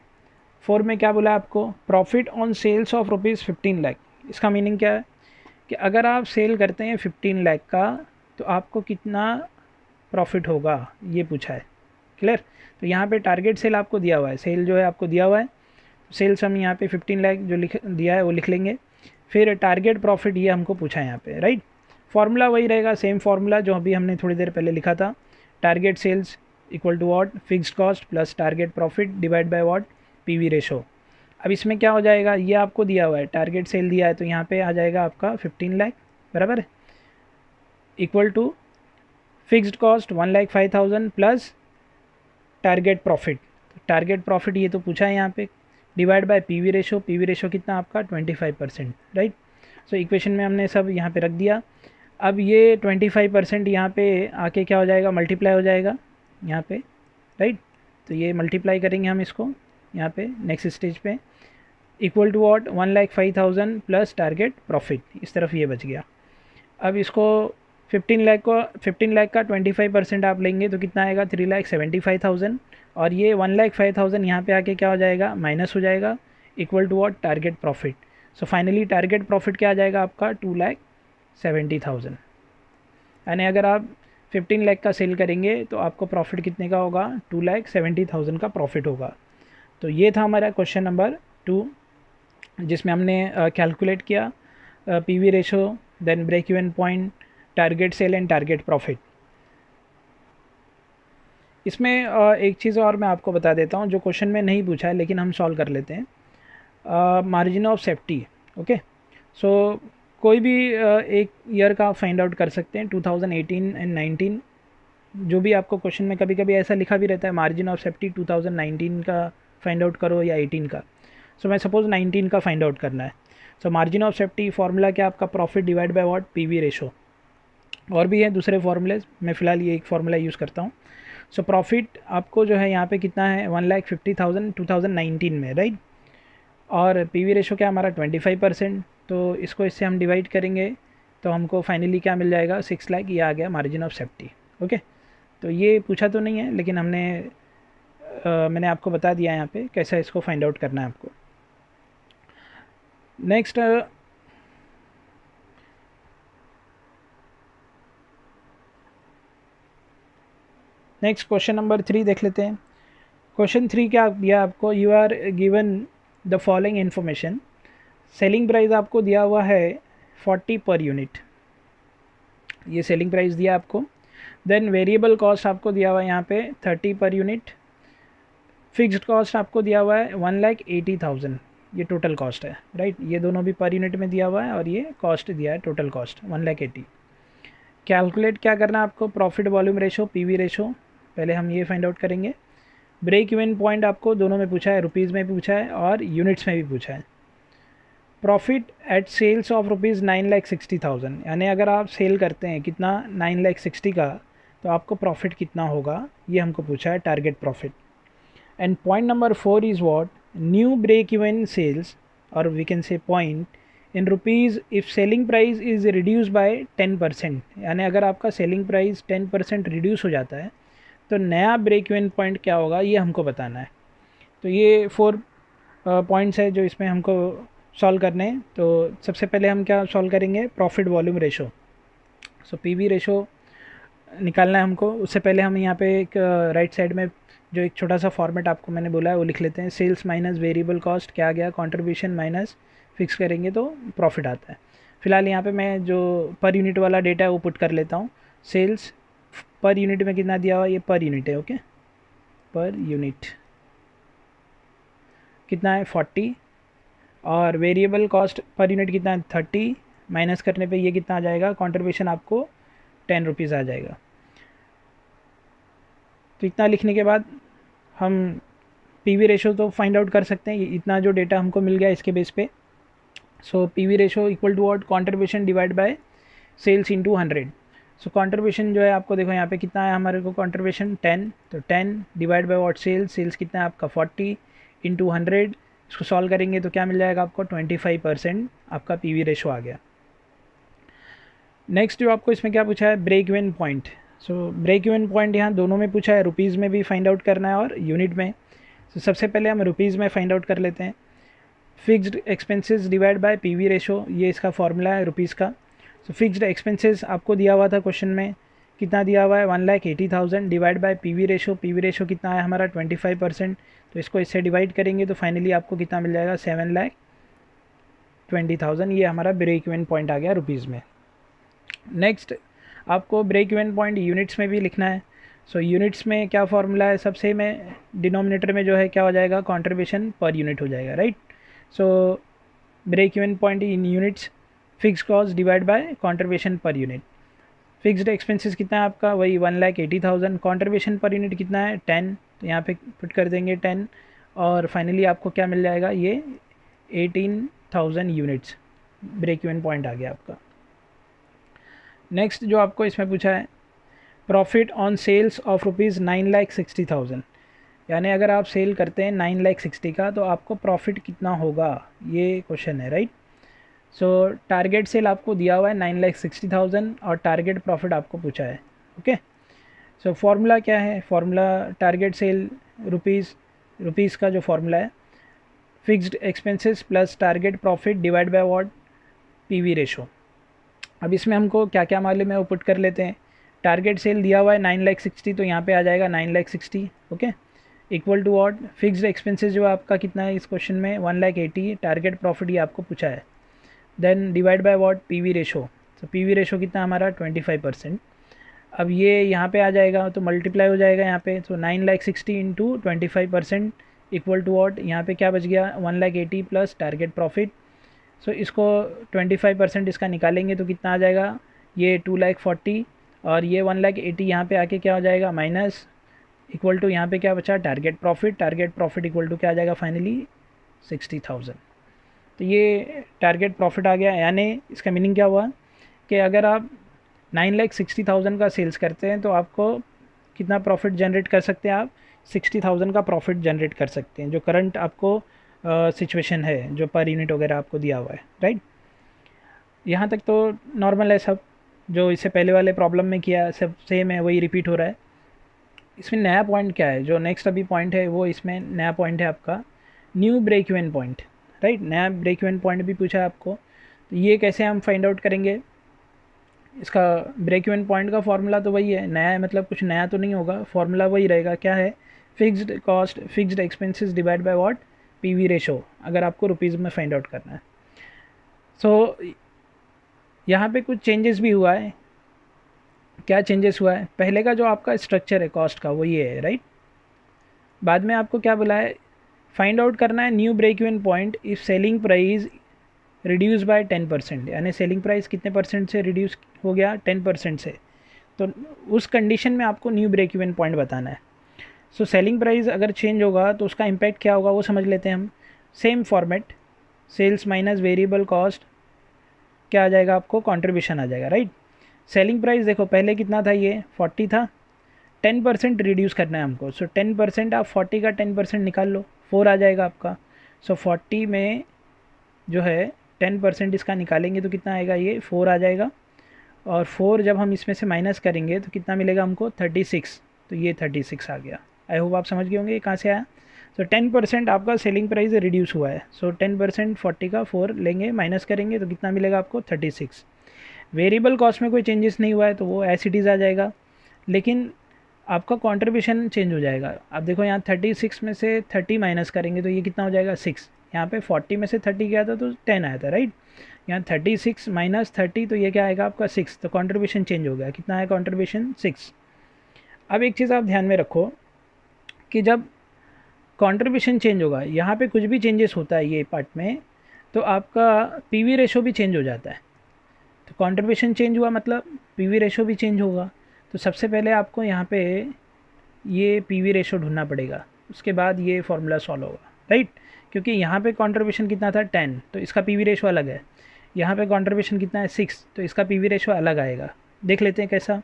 4 में क्या बोला आपको, profit on sales of ₹15 lakh. इसका मीनिंग क्या है कि अगर आप सेल करते हैं 15 लाख का तो आपको कितना प्रॉफिट होगा, ये पूछा है, क्लियर। तो यहाँ पे टारगेट सेल आपको दिया हुआ है, सेल जो है आपको दिया हुआ है, सेल्स हम यहाँ पे 15 लाख जो लिख दिया है वो लिख लेंगे। फिर टारगेट प्रॉफिट ये हमको पूछा है यहाँ पे, राइट। फार्मूला वही रहेगा, सेम फार्मूला जो अभी हमने थोड़ी देर पहले लिखा था। Target sales equal to what, fixed cost plus target profit divide by what, PV ratio. अब इसमें क्या हो जाएगा, ये आपको दिया हुआ है टारगेट सेल दिया है, तो यहाँ पे आ जाएगा आपका 15 लाख बराबर है, equal to fixed cost 1,05,000 plus target profit. Target profit ये तो पूछा है यहाँ पे, divide by PV ratio, PV ratio कितना आपका 25%, राइट। सो इक्वेशन में हमने सब यहाँ पे रख दिया। अब ये 25% यहाँ पे आके क्या हो जाएगा, मल्टीप्लाई हो जाएगा यहाँ पे, राइट। तो ये मल्टीप्लाई करेंगे हम इसको यहाँ पे नेक्स्ट स्टेज पे, equal to what 1,05,000 plus target profit, इस तरफ ये बच गया। अब इसको 15 लाख का 25% आप लेंगे तो कितना आएगा, 3,75,000, और ये 1,05,000 यहाँ पे आके क्या हो जाएगा, माइनस हो जाएगा, equal to what target profit. So finally target profit क्या आ जाएगा आपका, 2,70,000। यानी अगर आप 15 लाख का सेल करेंगे तो आपको प्रॉफिट कितने का होगा, 2,70,000 का प्रॉफिट होगा। तो ये था हमारा क्वेश्चन नंबर 2, जिसमें हमने कैलकुलेट किया PV ratio, then break even point, target sale and target profit. इसमें एक चीज़ और मैं आपको बता देता हूँ जो क्वेश्चन में नहीं पूछा है लेकिन हम सॉल्व कर लेते हैं, मार्जिन ऑफ सेफ्टी। ओके, सो कोई भी एक ईयर का फाइंड आउट कर सकते हैं, 2018 एंड 19, जो भी आपको क्वेश्चन में कभी कभी ऐसा लिखा भी रहता है मार्जिन ऑफ सेफ्टी 2019 का फाइंड आउट करो या 18 का। सो मैं सपोज 19 का फाइंड आउट करना है। सो मार्जिन ऑफ सेफ्टी फार्मूला क्या आपका, profit divide by what, PV ratio. और भी हैं दूसरे फार्मूले, मैं फ़िलहाल ये एक फार्मूला यूज़ करता हूँ। सो प्रॉफिट आपको जो है यहाँ पे कितना है, 1,50,000 2019 में, राइट। और पीवी रेशो क्या हमारा 25%, तो इसको इससे हम डिवाइड करेंगे तो हमको फाइनली क्या मिल जाएगा, 6 लाख, ये आ गया मार्जिन ऑफ सेफ्टी। ओके, तो ये पूछा तो नहीं है लेकिन मैंने आपको बता दिया यहाँ पे कैसा इसको फाइंड आउट करना है आपको। नेक्स्ट क्वेश्चन नंबर 3 देख लेते हैं। क्वेश्चन 3 क्या दिया आपको, you are given the following information. Selling price आपको दिया हुआ है 40 पर यूनिट, ये सेलिंग प्राइस दिया आपको। देन वेरिएबल कॉस्ट आपको दिया हुआ है यहाँ पे 30 पर यूनिट। फिक्स्ड कॉस्ट आपको दिया हुआ है 1,80,000, ये टोटल कॉस्ट है, राइट। ये दोनों भी पर यूनिट में दिया हुआ है और ये कॉस्ट दिया है, टोटल कॉस्ट 1,80,000। कैलकुलेट क्या करना है आपको, profit volume ratio, PV ratio, पहले हम ये फाइंड आउट करेंगे। ब्रेक इवन पॉइंट आपको दोनों में पूछा है, रुपीज़ में भी पूछा है और यूनिट्स में भी पूछा है। Profit at sales of rupees 9,60,000, यानी अगर आप सेल करते हैं कितना, 9,60,000 का, तो आपको प्रॉफिट कितना होगा, ये हमको पूछा है, target profit. And point number 4 is what, new break even sales, और we can say point in rupees if selling price is reduce by 10%, यानी अगर आपका सेलिंग प्राइस 10% रिड्यूस हो जाता है तो नया ब्रेक इवन पॉइंट क्या होगा, ये हमको बताना है। तो ये 4 पॉइंट्स है जो इसमें हमको सॉल्व करने हैं। तो सबसे पहले हम क्या सॉल्व करेंगे, profit volume ratio. So PV ratio निकालना है हमको। उससे पहले हम यहाँ पे एक राइट साइड में जो एक छोटा सा फॉर्मेट आपको मैंने बोला है वो लिख लेते हैं। सेल्स माइनस वेरिएबल कॉस्ट क्या आ गया, कंट्रीब्यूशन माइनस फिक्स करेंगे तो प्रॉफिट आता है। फिलहाल यहाँ पे मैं जो पर यूनिट वाला डेटा है वो पुट कर लेता हूँ। सेल्स पर यूनिट में कितना दिया हुआ, ये पर यूनिट है, ओके, पर यूनिट कितना है 40, और वेरिएबल कॉस्ट पर यूनिट कितना है 30, माइनस करने पे ये कितना आ जाएगा, कंट्रीब्यूशन आपको 10 रुपीज़ आ जाएगा। तो इतना लिखने के बाद हम पीवी रेशो तो फाइंड आउट कर सकते हैं, इतना जो डेटा हमको मिल गया इसके बेस पे। So PV ratio equal to what, contribution divide by sales into 100। So contribution जो है आपको देखो यहाँ पे कितना है हमारे को कंट्रीब्यूशन 10, तो 10 डिवाइड बाय व्हाट, सेल्स कितना है आपका 40 इंटू 100। इसको सॉल्व करेंगे तो क्या मिल जाएगा आपको, 25% आपका पीवी रेशो आ गया। नेक्स्ट जो आपको इसमें क्या पूछा है, break even point. So break even point यहाँ दोनों में पूछा है, रुपीज़ में भी फाइंड आउट करना है और यूनिट में। तो सबसे पहले हम रुपीज़ में फाइंड आउट कर लेते हैं। Fixed expenses divide by PV ratio, ये इसका फॉर्मूला है रुपीज़ का। सो फिक्स्ड एक्सपेंसेस आपको दिया हुआ था क्वेश्चन में, कितना दिया हुआ है 1,80,000 divide by PV ratio. PV ratio कितना है हमारा 25%, तो इसको इससे डिवाइड करेंगे तो फाइनली आपको कितना मिल जाएगा 7,20,000। ये हमारा ब्रेक इवन पॉइंट आ गया रुपीज़ में। नेक्स्ट आपको ब्रेक इवन पॉइंट यूनिट्स में भी लिखना है। सो यूनिट्स में क्या फॉर्मूला है, सबसे में डिनोमिनेटर में जो है क्या हो जाएगा, कंट्रीब्यूशन पर यूनिट हो जाएगा, right. So break even point in units, fix cost divide by contribution per unit. Fixed expenses कितना है आपका, वही 1,80,000। कंट्रीब्यूशन पर यूनिट कितना है 10, तो यहाँ पे पुट कर देंगे 10, और फाइनली आपको क्या मिल जाएगा, ये 18,000 यूनिट्स ब्रेक इवन पॉइंट आ गया आपका। नेक्स्ट जो आपको इसमें पूछा है, profit on sales of rupees 9,60,000, यानी अगर आप सेल करते हैं 9,60,000 का तो आपको प्रॉफिट कितना होगा, ये क्वेश्चन है, राइट। सो टारगेट सेल आपको दिया हुआ है 9,60,000 और टारगेट प्रॉफिट आपको पूछा है, ओके। सो फार्मूला क्या है, फार्मूला टारगेट सेल रुपीज़ का जो फार्मूला है, fixed expenses plus target profit divide by what, PV ratio. अब इसमें हमको क्या क्या मालूम है वो पुट कर लेते हैं। टारगेट सेल दिया हुआ है 9,60,000, तो यहाँ पे आ जाएगा 9,60,000, okay, equal to what, fixed expenses जो आपका कितना है इस क्वेश्चन में 1,80,000, टारगेट प्रॉफिट ये आपको पूछा है, then divide by what, PV ratio. तो पीवी रेशो कितना हमारा 25%। अब ये यहाँ पे आ जाएगा तो मल्टीप्लाई हो जाएगा यहाँ पे, तो 9,60,000 इंटू 25% इक्वल टू व्हाट, यहाँ पे क्या बच गया 1,80,000 प्लस टारगेट प्रॉफिट। सो इसको 25% इसका निकालेंगे तो कितना आ जाएगा, ये 2,40,000, और ये 1,80,000 यहाँ पे आके क्या हो जाएगा माइनस, इक्वल टू यहाँ पे क्या बचा टारगेट प्रॉफिट इक्वल टू क्या आ जाएगा फाइनली 60,000। तो ये टारगेट प्रॉफिट आ गया, यानी इसका मीनिंग क्या हुआ कि अगर आप 9,60,000 का सेल्स करते हैं तो आपको कितना प्रॉफिट जनरेट कर सकते हैं, आप 60,000 का प्रॉफिट जनरेट कर सकते हैं, जो करंट आपको सिचुएशन है, जो पर यूनिट वगैरह आपको दिया हुआ है, राइट। यहाँ तक तो नॉर्मल है सब, जो इससे पहले वाले प्रॉब्लम में किया सब सेम है, वही रिपीट हो रहा है। इसमें नया पॉइंट क्या है, जो नेक्स्ट अभी पॉइंट है वो इसमें नया पॉइंट है आपका new break even point, right. नया ब्रेक इवन पॉइंट भी पूछा है आपको, तो ये कैसे हम फाइंड आउट करेंगे। इसका ब्रेक इवन पॉइंट का फार्मूला तो वही है, नया है मतलब कुछ नया तो नहीं होगा, फार्मूला वही रहेगा, क्या है, fixed cost fixed expenses divide by what, PV ratio, अगर आपको रुपीज़ में फाइंड आउट करना है। सो यहाँ पे कुछ चेंजेस भी हुआ है। क्या चेंजेस हुआ है, पहले का जो आपका स्ट्रक्चर है कॉस्ट का वो ये है, राइट। बाद में आपको क्या बोला है, फाइंड आउट करना है new break even point if selling price reduce by 10%, यानी सेलिंग प्राइस कितने परसेंट से रिड्यूस हो गया 10% से, तो उस कंडीशन में आपको न्यू ब्रेक इवन पॉइंट बताना है। सो सेलिंग प्राइस अगर चेंज होगा तो उसका इम्पैक्ट क्या होगा वो समझ लेते हैं हम। Same format, sales minus variable cost, क्या आ जाएगा आपको कंट्रीब्यूशन आ जाएगा, राइट। सेलिंग प्राइस देखो पहले कितना था, ये 40 था, 10% रिड्यूस करना है हमको। सो 10% आप 40 का 10% निकाल लो, 4 आ जाएगा आपका। सो 40 में जो है 10% इसका निकालेंगे तो कितना आएगा, ये 4 आ जाएगा, और 4 जब हम इसमें से माइनस करेंगे तो कितना मिलेगा हमको 36, तो ये 36 आ गया। आई होप आप समझ गए होंगे ये कहाँ से आया। सो 10% आपका सेलिंग प्राइस रिड्यूस हुआ है, सो 10% 40 का 4 लेंगे माइनस करेंगे तो कितना मिलेगा आपको 36। वेरिएबल कॉस्ट में कोई चेंजेस नहीं हुआ है तो वो एज इट इज़ आ जाएगा, लेकिन आपका कंट्रीब्यूशन चेंज हो जाएगा। आप देखो यहाँ 36 में से 30 माइनस करेंगे तो ये कितना हो जाएगा 6, यहाँ पे 40 में से 30 गया था तो 10 आया था, राइट। यहाँ 36 माइनस 30 तो ये क्या आएगा आपका 6, तो कंट्रीब्यूशन चेंज हो गया, कितना है कंट्रीब्यूशन 6। अब एक चीज़ आप ध्यान में रखो कि जब कंट्रीब्यूशन चेंज होगा, यहाँ पे कुछ भी चेंजेस होता है ये पार्ट में, तो आपका पीवी रेशो भी चेंज हो जाता है। तो कंट्रीब्यूशन चेंज हुआ मतलब पीवी रेशो भी चेंज होगा। तो सबसे पहले आपको यहाँ पे ये पीवी रेशो ढूंढना पड़ेगा, उसके बाद ये फार्मूला सॉल्व होगा, राइट। क्योंकि यहाँ पे कंट्रीब्यूशन कितना था 10, तो इसका पीवी रेशो अलग है। यहाँ पे कंट्रीब्यूशन कितना है 6, तो इसका पीवी रेशो अलग आएगा। देख लेते हैं कैसा।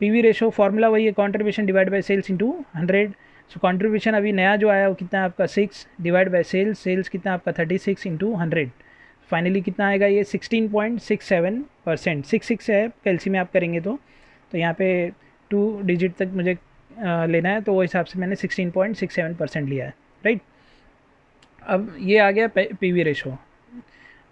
पीवी रेशो फार्मूला वही है, contribution divide by sales into 100। So contribution अभी नया जो आया वो कितना है आपका 6 डिवाइड बाय सेल्स, सेल्स कितना आपका 36 इंटू 100, फाइनली कितना आएगा ये 16.67%। 6 है कैलसी में आप करेंगे तो यहाँ पे 2 डिजिट तक मुझे लेना है, तो वो हिसाब से मैंने 16.67% लिया है, राइट। अब ये आ गया पीवी रेशो।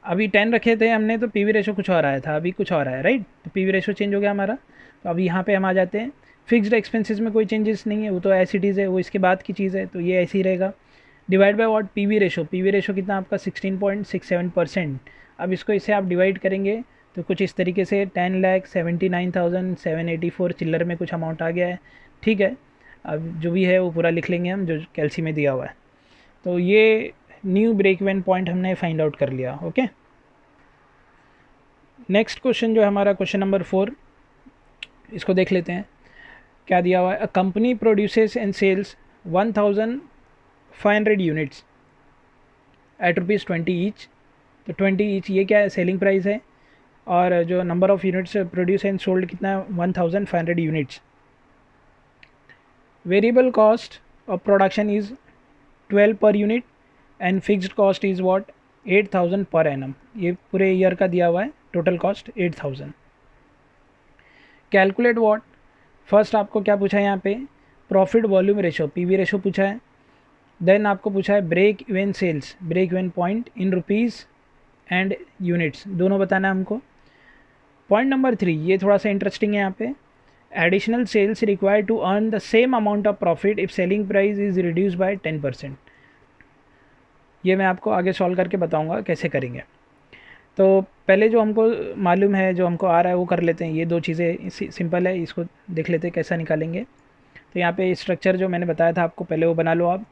अभी 10 रखे थे हमने तो पीवी रेशो कुछ और आया था, अभी कुछ और आया, राइट। तो पीवी रेशो चेंज हो गया हमारा। तो अभी यहाँ पे हम आ जाते हैं, फिक्स्ड एक्सपेंसेस में कोई चेंजेस नहीं है, वो तो एज इट इज़ है, वो इसके बाद की चीज़ है, तो ये ऐसे ही रहेगा। Divide by what, PV ratio कितना आपका 16.67%। अब इसको इससे आप डिवाइड करेंगे तो कुछ इस तरीके से 10,79,784 चिल्लर में कुछ अमाउंट आ गया है, ठीक है। अब जो भी है वो पूरा लिख लेंगे हम, जो कैलसी में दिया हुआ है। तो ये न्यू ब्रेक इवन पॉइंट हमने फाइंड आउट कर लिया। ओके, नेक्स्ट क्वेश्चन जो है हमारा क्वेश्चन नंबर 4, इसको देख लेते हैं क्या दिया हुआ है। A company produces and sales 1500 units at ₹20 each. तो 20 ईच ये क्या है, सेलिंग प्राइस है, और जो number of units produce and sold कितना है, 1500 units. Variable cost of production is 12 per unit and fixed cost is what, 8000 per annum. ये पूरे ईयर का दिया हुआ है, total cost 8000। Calculate what, first आपको क्या पूछा है यहाँ पे, profit volume ratio, PV ratio पूछा है। देन आपको पूछा है break even sales, break even point in rupees and units, दोनों बताना है हमको। पॉइंट नंबर 3, ये थोड़ा सा इंटरेस्टिंग है यहाँ पे, additional sales required to earn the same amount of profit if selling price is reduce by 10%। ये मैं आपको आगे सॉल्व करके बताऊंगा कैसे करेंगे। तो पहले जो हमको मालूम है, जो हमको आ रहा है वो कर लेते हैं। ये दो चीज़ें सिंपल है, इसको देख लेते हैं कैसा निकालेंगे। तो यहाँ पे स्ट्रक्चर जो मैंने बताया था आपको, पहले वो बना लो आप।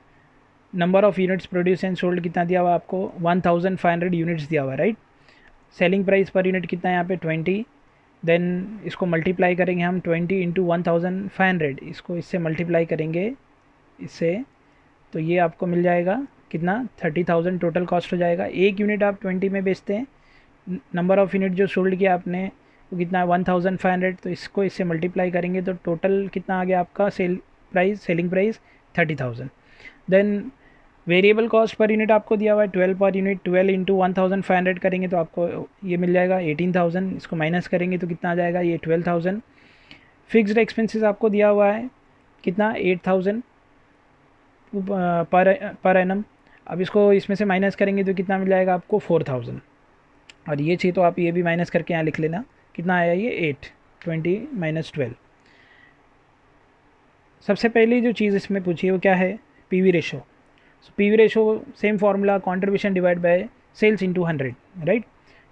Number of units produce and sold कितना दिया हुआ आपको, 1500 यूनिट्स दिया हुआ है, right. Selling price per unit कितना है यहाँ पे, 20। देन इसको मल्टीप्लाई करेंगे हम 20 इंटू 1500, इसको इससे मल्टीप्लाई करेंगे इससे, तो ये आपको मिल जाएगा कितना, 30,000 टोटल कॉस्ट हो जाएगा। एक यूनिट आप 20 में बेचते हैं, नंबर ऑफ़ यूनिट जो सोल्ड किया आपने वो कितना है, 1500। तो इसको इससे मल्टीप्लाई करेंगे तो टोटल कितना आ गया आपका, selling price 30,000। Then variable cost per unit आपको दिया हुआ है 12 पर यूनिट, 12 इंटू 1500 करेंगे तो आपको ये मिल जाएगा 18,000। इसको माइनस करेंगे तो कितना आ जाएगा, ये 12,000। फिक्स्ड एक्सपेंसेस आपको दिया हुआ है कितना, 8,000 पर एनम। अब इसको इसमें से माइनस करेंगे तो कितना मिल जाएगा आपको, 4,000। और ये चाहिए तो आप ये भी माइनस करके यहाँ लिख लेना, कितना आया ये, 8, 20 माइनस 12। सबसे पहली जो चीज़ इसमें पूछी है वो क्या है, PV ratio. So PV ratio same formula, contribution divide by sales into 100, right.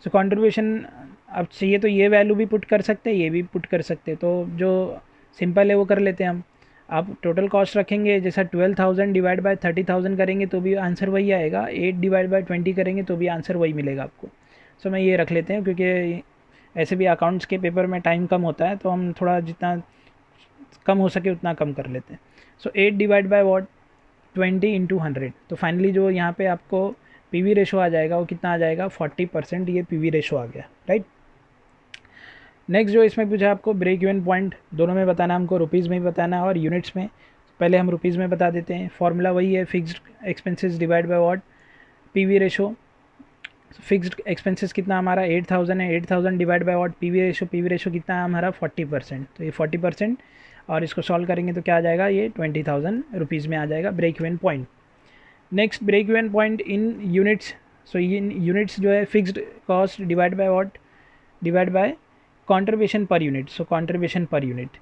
So contribution अब चाहिए तो ये वैल्यू भी पुट कर सकते हैं, ये भी पुट कर सकते हैं। तो जो सिंपल है वो कर लेते हैं हम। आप टोटल कॉस्ट रखेंगे, जैसा 12,000 डिवाइड बाय 30,000 करेंगे तो भी आंसर वही आएगा, 8 डिवाइड बाय 20 करेंगे तो भी आंसर वही मिलेगा आपको। सो मैं ये रख लेते हैं, क्योंकि ऐसे भी अकाउंट्स के पेपर में टाइम कम होता है, तो हम थोड़ा जितना कम हो सके उतना कम कर लेते हैं। सो 8 डिवाइड बाय व्हाट, 20 इंटू 100। तो फाइनली जो यहाँ पे आपको पीवी रेशो आ जाएगा वो कितना आ जाएगा, 40%। ये पीवी रेशो आ गया, राइट। नेक्स्ट जो इसमें पूछा आपको, ब्रेक इवन पॉइंट, दोनों में बताना हमको, रुपीज़ में भी बताना है और यूनिट्स में। पहले हम रुपीज़ में बता देते हैं। फार्मूला वही है, fixed expenses divide by what, PV ratio. Fixed expenses कितना हमारा 8,000 है, 8,000 divide by what, PV ratio कितना है हमारा 40%। तो ये 40%, और इसको सॉल्व करेंगे तो क्या आ जाएगा, ये 20,000 रुपीज़ में आ जाएगा break even point. Next break even point in units. So in units जो है fixed cost divide by what, divide by contribution per unit. So contribution per unit.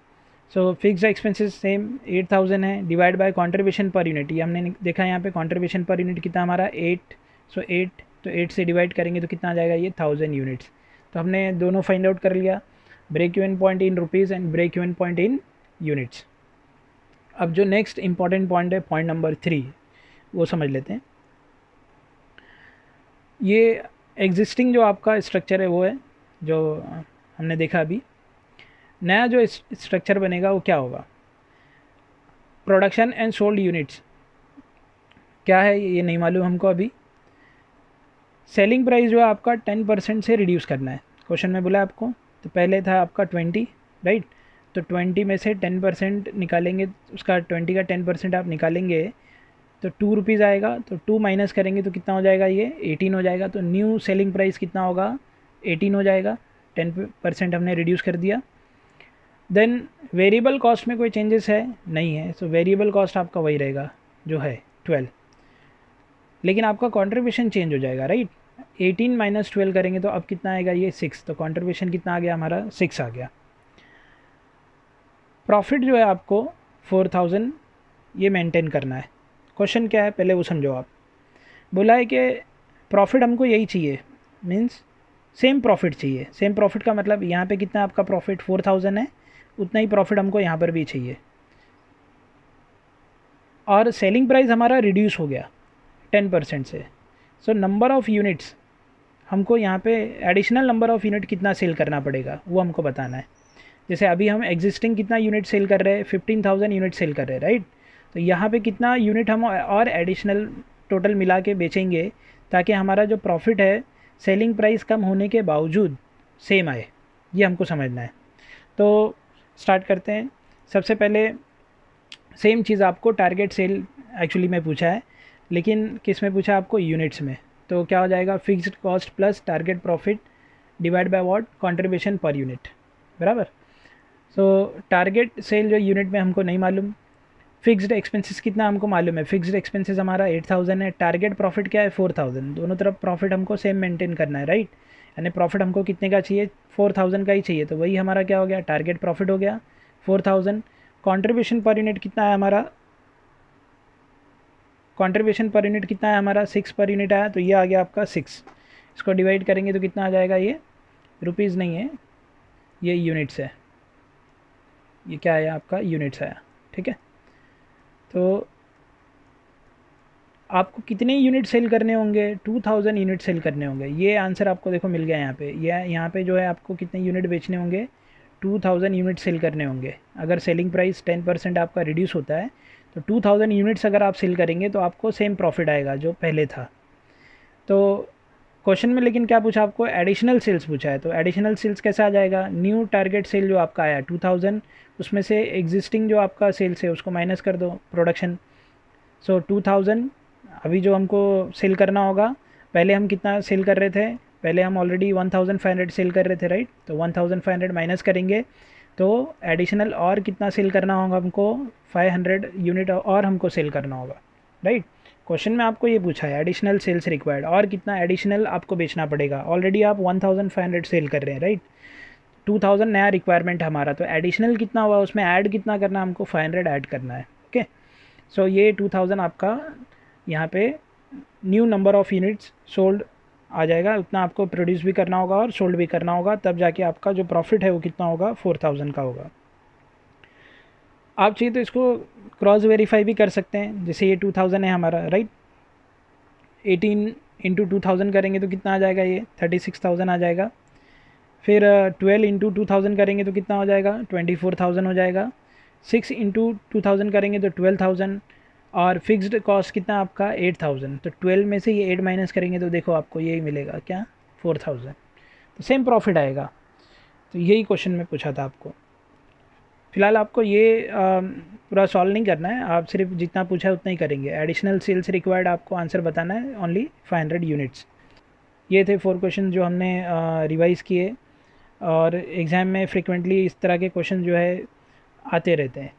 So fixed expenses same 8,000 है, divide by contribution per unit. ये हमने देखा यहाँ पे contribution per unit कितना हमारा 8। सो 8, तो 8 से डिवाइड करेंगे तो कितना आ जाएगा, ये 1000 यूनिट्स। तो हमने दोनों फाइंड आउट कर लिया, break even point in rupees and break even point in units. अब जो नेक्स्ट इंपॉर्टेंट पॉइंट है, पॉइंट नंबर 3, वो समझ लेते हैं। ये एग्जिस्टिंग जो आपका स्ट्रक्चर है वो है जो हमने देखा अभी। नया जो स्ट्रक्चर बनेगा वो क्या होगा, प्रोडक्शन एंड सोल्ड यूनिट्स क्या है ये नहीं मालूम हमको अभी। सेलिंग प्राइस जो है आपका 10% से रिड्यूस करना है, क्वेश्चन में बोला आपको। तो पहले था आपका 20, राइट। तो 20 में से 10% निकालेंगे, उसका 20 का 10% आप निकालेंगे तो 2 रुपीज़ आएगा। तो 2 माइनस करेंगे तो कितना हो जाएगा, ये 18 हो जाएगा। तो न्यू सेलिंग प्राइस कितना होगा, 18 हो जाएगा। 10% हमने रिड्यूस कर दिया। देन वेरिएबल कॉस्ट में कोई चेंजेस है नहीं है, सो वेरिएबल कॉस्ट आपका वही रहेगा जो है 12, लेकिन आपका कंट्रीब्यूशन चेंज हो जाएगा, राइट। 18 माइनस 12 करेंगे तो अब कितना आएगा, ये 6। तो कंट्रीब्यूशन कितना आ गया हमारा, 6 आ गया। प्रॉफिट जो है आपको 4000 ये मेंटेन करना है। क्वेश्चन क्या है पहले वो समझो आप। बोला है कि प्रॉफिट हमको यही चाहिए, मीन्स सेम प्रॉफिट चाहिए। सेम प्रॉफिट का मतलब यहाँ पे कितना आपका प्रॉफिट 4000 है, उतना ही प्रॉफिट हमको यहाँ पर भी चाहिए। और सेलिंग प्राइस हमारा रिड्यूस हो गया, 10% से। सो नंबर ऑफ़ यूनिट्स हमको यहाँ पे एडिशनल नंबर ऑफ़ यूनिट कितना सेल करना पड़ेगा वो हमको बताना है। जैसे अभी हम एग्जिस्टिंग कितना यूनिट सेल कर रहे हैं, 15,000 यूनिट सेल कर रहे हैं, राइट। तो यहाँ पे कितना यूनिट हम और एडिशनल टोटल मिला के बेचेंगे ताकि हमारा जो प्रॉफिट है सेलिंग प्राइस कम होने के बावजूद सेम आए, ये हमको समझना है। तो स्टार्ट करते हैं। सबसे पहले सेम चीज़ आपको टारगेट सेल एक्चुअली में पूछा है, लेकिन किस में पूछा आपको, यूनिट्स में। तो क्या हो जाएगा, fixed cost plus target profit divide by what, contribution per unit, बराबर। सो टारगेट सेल जो यूनिट में हमको नहीं मालूम, फिक्स्ड एक्सपेंसेस कितना हमको मालूम है, फिक्स्ड एक्सपेंसेस हमारा 8,000 है, टारगेट प्रॉफिट क्या है 4,000, दोनों तरफ प्रॉफिट हमको सेम मेंटेन करना है, राइट। यानी प्रॉफिट हमको कितने का चाहिए, 4,000 का ही चाहिए, तो वही हमारा क्या हो गया, टारगेट प्रॉफिट हो गया 4,000। कंट्रीब्यूशन पर यूनिट कितना है हमारा, कंट्रीब्यूशन पर यूनिट कितना है हमारा, 6 पर यूनिट आया, तो ये आ गया आपका 6। इसको डिवाइड करेंगे तो कितना आ जाएगा, ये रुपीज़ नहीं है, ये यूनिट्स है, ये क्या आया आपका, यूनिट्स आया, ठीक है। तो आपको कितने यूनिट सेल करने होंगे, 2,000 यूनिट सेल करने होंगे, ये आंसर आपको देखो मिल गया यहाँ पे। यहाँ पे जो है आपको कितने यूनिट बेचने होंगे, 2,000 यूनिट सेल करने होंगे। अगर सेलिंग प्राइस 10% आपका रिड्यूस होता है तो 2,000 यूनिट्स अगर आप सेल करेंगे तो आपको सेम प्रॉफिट आएगा जो पहले था। तो क्वेश्चन में लेकिन क्या पूछा आपको, एडिशनल सेल्स पूछा है। तो एडिशनल सेल्स कैसे आ जाएगा, न्यू टारगेट सेल जो आपका आया 2,000, उसमें से एग्जिस्टिंग जो आपका सेल्स है उसको माइनस कर दो प्रोडक्शन। सो 2,000 अभी जो हमको सेल करना होगा, पहले हम कितना सेल कर रहे थे, पहले हम ऑलरेडी 1,500 सेल कर रहे थे, राइट। तो 1,500 माइनस करेंगे तो एडिशनल और कितना सेल करना होगा हमको, 500 यूनिट और हमको सेल करना होगा, राइट। क्वेश्चन में आपको ये पूछा है एडिशनल सेल्स रिक्वायर्ड, और कितना एडिशनल आपको बेचना पड़ेगा। ऑलरेडी आप 1,500 सेल कर रहे हैं, राइट। 2,000 नया रिक्वायरमेंट हमारा, तो एडिशनल कितना हुआ, उसमें ऐड कितना करना है हमको, 500 ऐड करना है, ओके। सो ये 2,000 आपका यहाँ पे new number of units sold आ जाएगा, उतना आपको प्रोड्यूस भी करना होगा और सोल्ड भी करना होगा, तब जाके आपका जो प्रॉफिट है वो कितना होगा, 4,000 का होगा। आप चाहिए तो इसको क्रॉस वेरीफाई भी कर सकते हैं, जैसे ये 2,000 है हमारा, राइट। 18 इंटू 2,000 करेंगे तो कितना आ जाएगा, ये 36,000 आ जाएगा। फिर 12 इंटू 2,000 करेंगे तो कितना हो जाएगा, 24,000 हो जाएगा। 6 इंटू 2,000 करेंगे तो 12,000, और फिक्स्ड कॉस्ट कितना आपका 8,000। तो 12 में से ये 8 माइनस करेंगे तो देखो आपको यही मिलेगा, क्या 4,000। तो सेम प्रॉफिट आएगा। तो यही क्वेश्चन में पूछा था आपको। फ़िलहाल आपको ये पूरा सॉल्व नहीं करना है, आप सिर्फ जितना पूछा है उतना ही करेंगे। एडिशनल सेल्स रिक्वायर्ड आपको आंसर बताना है, ओनली 500 यूनिट्स। ये थे 4 क्वेश्चन जो हमने रिवाइज़ किए, और एग्ज़ाम में फ्रिक्वेंटली इस तरह के क्वेश्चन जो है आते रहते हैं।